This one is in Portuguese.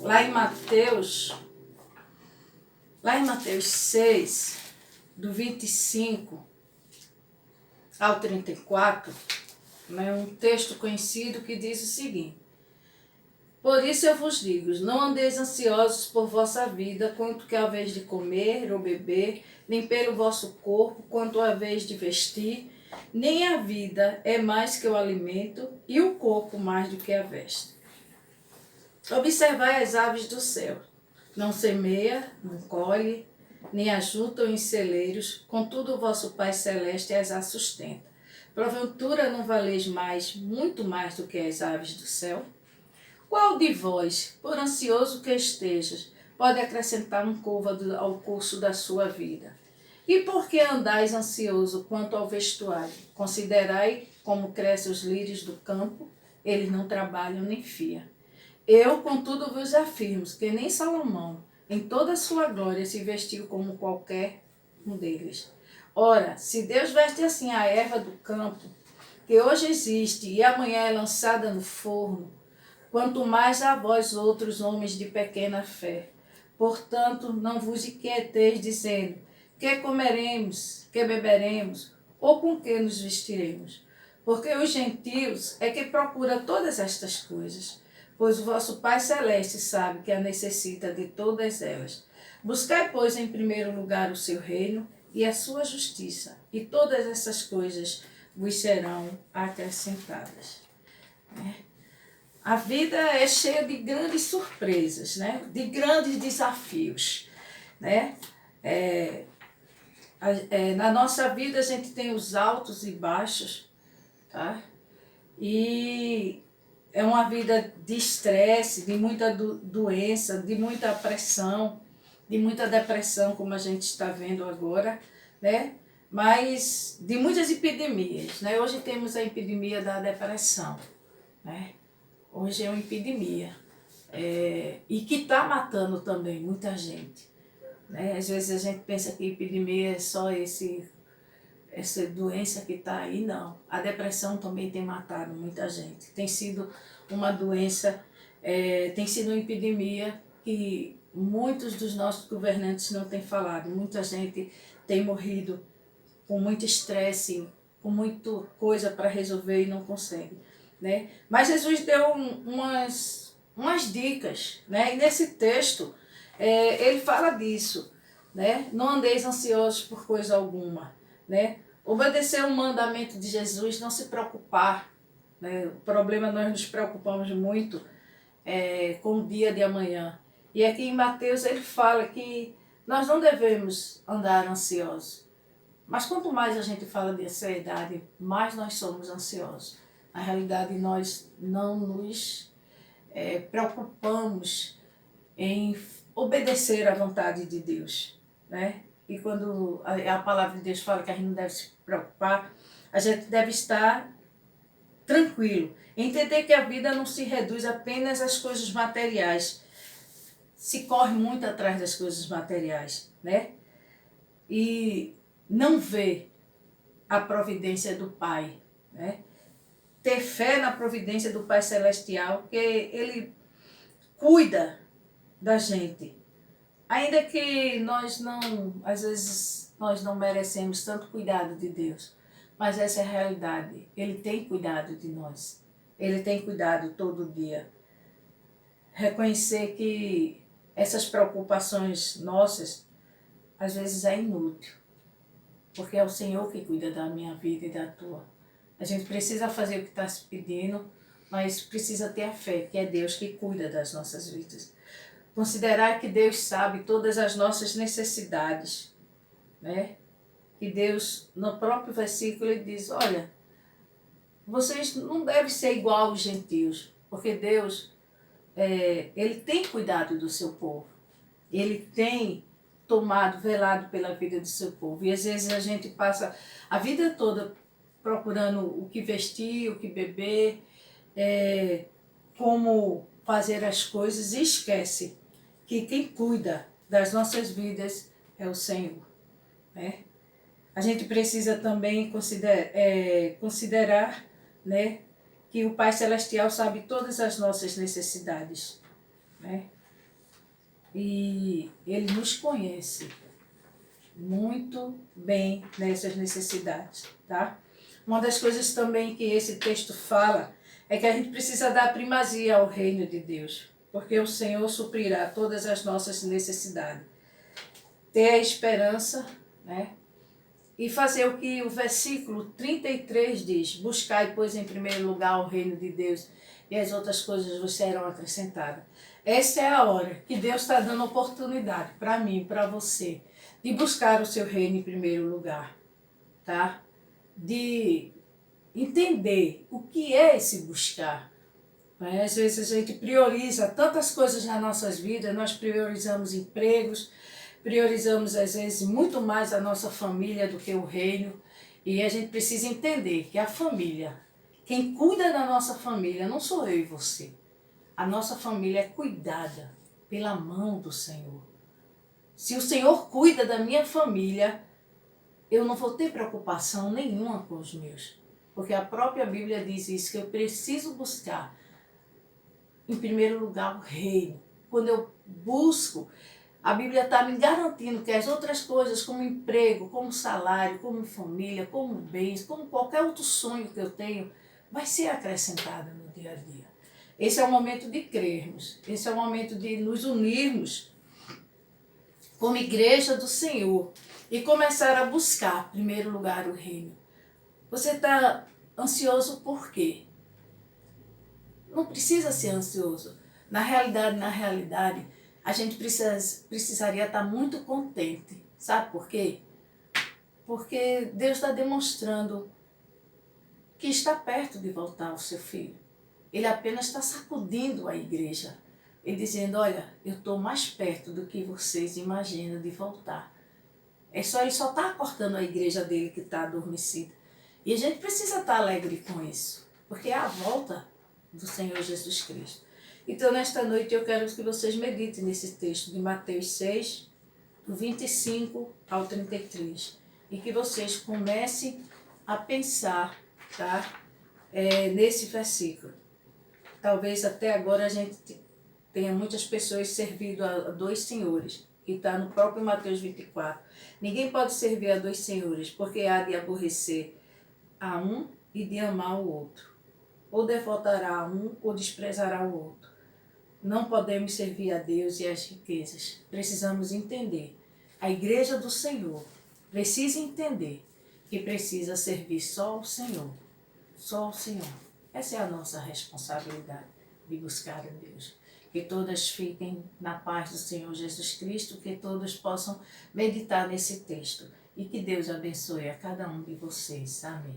Lá em Mateus 6, do 25 ao 34, né, um texto conhecido que diz o seguinte: por isso eu vos digo, não andeis ansiosos por vossa vida, quanto que a vez de comer ou beber, nem pelo vosso corpo, quanto a vez de vestir, nem a vida é mais que o alimento, e o corpo mais do que a veste. Observai as aves do céu, não semeia, não colhe, nem ajuntam em celeiros, contudo o vosso Pai Celeste as sustenta. Porventura não valeis mais, muito mais do que as aves do céu? Qual de vós, por ansioso que estejas, pode acrescentar um côvado ao curso da sua vida? E por que andais ansioso quanto ao vestuário? Considerai como crescem os lírios do campo, eles não trabalham nem fiam. Eu, contudo, vos afirmo que nem Salomão, em toda a sua glória, se vestiu como qualquer um deles. Ora, se Deus veste assim a erva do campo, que hoje existe e amanhã é lançada no forno, quanto mais a vós outros homens de pequena fé. Portanto, não vos inquieteis dizendo, que comeremos, que beberemos, ou com que nos vestiremos? Porque os gentios é que procura todas estas coisas, pois o vosso Pai Celeste sabe que a necessita de todas elas. Buscai, pois, em primeiro lugar o seu reino e a sua justiça, e todas essas coisas vos serão acrescentadas. A vida é cheia de grandes surpresas, né? De grandes desafios, né? Na nossa vida a gente tem os altos e baixos, tá? E é uma vida de estresse, de muita doença, de muita pressão, de muita depressão, como a gente está vendo agora, né? Mas de muitas epidemias, né? Hoje temos a epidemia da depressão, né? Hoje é uma epidemia, e que está matando também muita gente, né? Às vezes a gente pensa que epidemia é só essa doença que está aí, não. A depressão também tem matado muita gente. Tem sido uma doença, tem sido uma epidemia que muitos dos nossos governantes não têm falado. Muita gente tem morrido com muito estresse, com muita coisa para resolver e não consegue, né? Mas Jesus deu umas dicas, né? E nesse texto ele fala disso, né? Não andeis ansiosos por coisa alguma, né? Obedecer o mandamento de Jesus, não se preocupar, né? O problema, nós nos preocupamos muito com o dia de amanhã. E aqui em Mateus ele fala que nós não devemos andar ansiosos. Mas quanto mais a gente fala de ansiedade, mais nós somos ansiosos. Na realidade, nós não nos preocupamos em obedecer à vontade de Deus, né? E quando a palavra de Deus fala que a gente não deve se preocupar, a gente deve estar tranquilo. Entender que a vida não se reduz apenas às coisas materiais. Se corre muito atrás das coisas materiais, né? E não ver a providência do Pai, né? Ter fé na providência do Pai Celestial, que Ele cuida da gente. Ainda que às vezes nós não merecemos tanto cuidado de Deus, mas essa é a realidade. Ele tem cuidado de nós. Ele tem cuidado todo dia. Reconhecer que essas preocupações nossas, às vezes é inútil. Porque é o Senhor que cuida da minha vida e da tua. A gente precisa fazer o que está se pedindo, mas precisa ter a fé, que é Deus que cuida das nossas vidas. Considerar que Deus sabe todas as nossas necessidades, né? Que Deus, no próprio versículo, ele diz, olha, vocês não devem ser igual aos gentios, porque Deus, ele tem cuidado do seu povo. Ele tem velado pela vida do seu povo. E às vezes a gente passa a vida toda procurando o que vestir, o que beber, como fazer as coisas, e esquece que quem cuida das nossas vidas é o Senhor, né? A gente precisa também considerar, né, que o Pai Celestial sabe todas as nossas necessidades, né? e Ele nos conhece muito bem nessas necessidades, tá? Uma das coisas também que esse texto fala é que a gente precisa dar primazia ao reino de Deus, porque o Senhor suprirá todas as nossas necessidades. Ter a esperança, né? E fazer o que o versículo 33 diz: buscai, pois, em primeiro lugar o reino de Deus, e as outras coisas vos serão acrescentadas. Essa é a hora que Deus está dando oportunidade para mim, para você, de buscar o seu reino em primeiro lugar, tá? De entender o que é esse buscar. Às vezes a gente prioriza tantas coisas nas nossas vidas, nós priorizamos empregos, priorizamos às vezes muito mais a nossa família do que o reino, e a gente precisa entender que a família, quem cuida da nossa família não sou eu e você. A nossa família é cuidada pela mão do Senhor. Se o Senhor cuida da minha família, eu não vou ter preocupação nenhuma com os meus. Porque a própria Bíblia diz isso, que eu preciso buscar, em primeiro lugar, o reino. Quando eu busco, a Bíblia está me garantindo que as outras coisas, como emprego, como salário, como família, como bens, como qualquer outro sonho que eu tenho, vai ser acrescentada no dia a dia. Esse é o momento de crermos, esse é o momento de nos unirmos como igreja do Senhor e começar a buscar, em primeiro lugar, o reino. Você está ansioso por quê? Não precisa ser ansioso. Na realidade, a gente precisaria estar muito contente. Sabe por quê? Porque Deus está demonstrando que está perto de voltar ao seu filho. Ele apenas está sacudindo a igreja e dizendo: olha, eu estou mais perto do que vocês imaginam de voltar. Ele só está acordando a igreja dele que está adormecida. E a gente precisa estar alegre com isso, porque é a volta do Senhor Jesus Cristo. Então, nesta noite, eu quero que vocês meditem nesse texto de Mateus 6, do 25 ao 33. E que vocês comecem a pensar, tá? Nesse versículo. Talvez até agora a gente tenha muitas pessoas servido a dois senhores, que está no próprio Mateus 24. Ninguém pode servir a dois senhores, porque há de aborrecer a um e de amar o outro. Ou devotará a um ou desprezará o outro. Não podemos servir a Deus e as riquezas. Precisamos entender. A igreja do Senhor precisa entender que precisa servir só o Senhor. Só o Senhor. Essa é a nossa responsabilidade de buscar a Deus. Que todas fiquem na paz do Senhor Jesus Cristo, que todos possam meditar nesse texto. E que Deus abençoe a cada um de vocês. Amém.